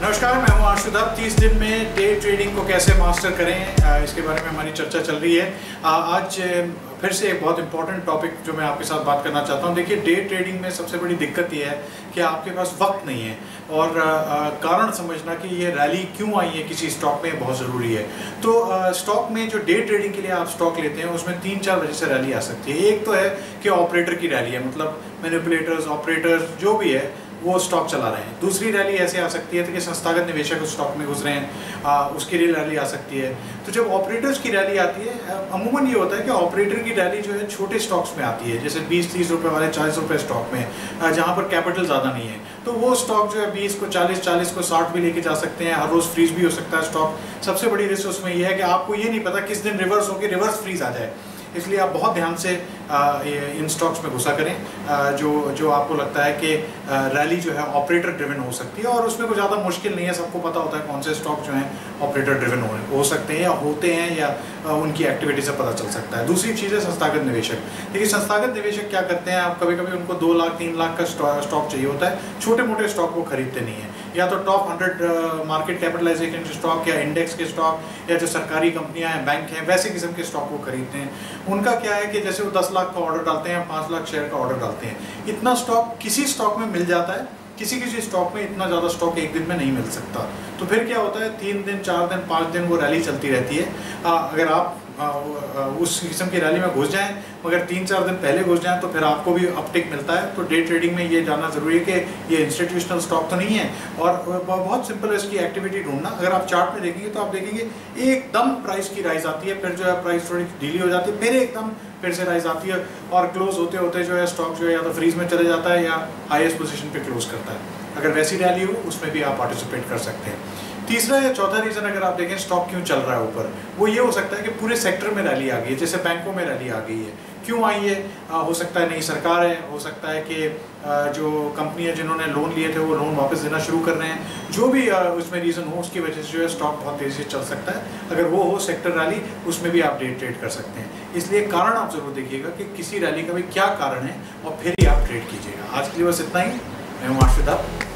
नमस्कार, मैं हूं आशुदाब। 30 दिन में डे ट्रेडिंग को कैसे मास्टर करें, इसके बारे में हमारी चर्चा चल रही है। आज फिर से एक बहुत इंपॉर्टेंट टॉपिक जो मैं आपके साथ बात करना चाहता हूं। देखिए, डे ट्रेडिंग में सबसे बड़ी दिक्कत यह है कि आपके पास वक्त नहीं है और कारण समझना कि ये रैली क्यों आई है किसी स्टॉक में बहुत ज़रूरी है। तो स्टॉक में जो डे ट्रेडिंग के लिए आप स्टॉक लेते हैं उसमें 3-4 वजह से रैली आ सकती है। एक तो है कि ऑपरेटर की रैली है, मतलब मैनिपुलेटर्स, ऑपरेटर्स जो भी है वो स्टॉक चला रहे हैं। दूसरी रैली ऐसे आ सकती है कि संस्थागत निवेशक उस स्टॉक में घुस रहे हैं, उसके लिए रैली आ सकती है। तो जब ऑपरेटर्स की रैली आती है, अमूमन ये होता है कि ऑपरेटर की रैली जो है छोटे स्टॉक्स में आती है, जैसे 20-30 रुपए वाले 40 रुपए स्टॉक में, जहाँ पर कैपिटल ज़्यादा नहीं है। तो वो स्टॉक जो है 20 को 40, 40 को 60 भी लेके जा सकते हैं। हर रोज़ फ्रीज भी हो सकता है स्टॉक। सबसे बड़ी रिस्क उसमें यह है कि आपको ये नहीं पता किस दिन रिवर्स होकर रिवर्स फ्रीज आ जाए। इसलिए आप बहुत ध्यान से इन स्टॉक्स में घुसा करें जो आपको लगता है कि रैली जो है ऑपरेटर ड्रिवन हो सकती है, और उसमें कोई ज़्यादा मुश्किल नहीं है। सबको पता होता है कौन से स्टॉक जो हैं ऑपरेटर ड्रिवन हो सकते हैं या होते हैं, या उनकी एक्टिविटी से पता चल सकता है। दूसरी चीज़ है संस्थागत निवेशक। देखिए, संस्थागत निवेशक क्या करते हैं, आप कभी कभी उनको 2 लाख 3 लाख का स्टॉक चाहिए होता है। छोटे मोटे स्टॉक वो खरीदते नहीं है, या तो टॉप 100 मार्केट कैपिटलाइजेशन के स्टॉक, या इंडेक्स के स्टॉक, या जो सरकारी कंपनियां हैं, बैंक हैं, वैसे किस्म के स्टॉक वो खरीदते हैं। उनका क्या है कि जैसे वो 10 लाख का ऑर्डर डालते हैं, 5 लाख शेयर का ऑर्डर डालते हैं। इतना स्टॉक किसी स्टॉक में मिल जाता है, किसी स्टॉक में इतना ज़्यादा स्टॉक एक दिन में नहीं मिल सकता। तो फिर क्या होता है, 3 दिन 4 दिन 5 दिन वो रैली चलती रहती है। अगर आप उस किस्म की रैली में घुस जाएं, मगर 3-4 दिन पहले घुस जाएं, तो फिर आपको भी अपटिक मिलता है। तो डे ट्रेडिंग में ये जानना ज़रूरी है कि ये इंस्टीट्यूशनल स्टॉक तो नहीं है। और बहुत सिंपल है इसकी एक्टिविटी ढूंढना। अगर आप चार्ट में देखेंगे तो आप देखेंगे एकदम प्राइस की राइज आती है, फिर जो है प्राइस थोड़ी ढीली हो जाती है, फिर एकदम फिर से राइज आती है, और क्लोज होते होते जो है स्टॉक जो है या तो फ्रीज में चले जाता है या हाईएस्ट पोजीशन पे क्लोज करता है। अगर वैसी रैली हो उसमें भी आप पार्टिसिपेट कर सकते हैं। तीसरा या चौथा रीज़न अगर आप देखें स्टॉक क्यों चल रहा है ऊपर, वो ये हो सकता है कि पूरे सेक्टर में रैली आ गई है। जैसे बैंकों में रैली आ गई है, क्यों आई है? हो सकता है नई सरकार है, हो सकता है कि जो कंपनी है जिन्होंने लोन लिए थे वो लोन वापस देना शुरू कर रहे हैं। जो भी उसमें रीज़न हो, उसकी वजह से जो है स्टॉक बहुत तेज़ी से चल सकता है। अगर वो हो सेक्टर रैली, उसमें भी आप डे ट्रेड कर सकते हैं। इसलिए कारण आप जरूर देखिएगा कि किसी रैली का भी क्या कारण है, और फिर ही आप ट्रेड कीजिएगा। आज के लिए बस इतना ही। मैं हूं आशुदाब।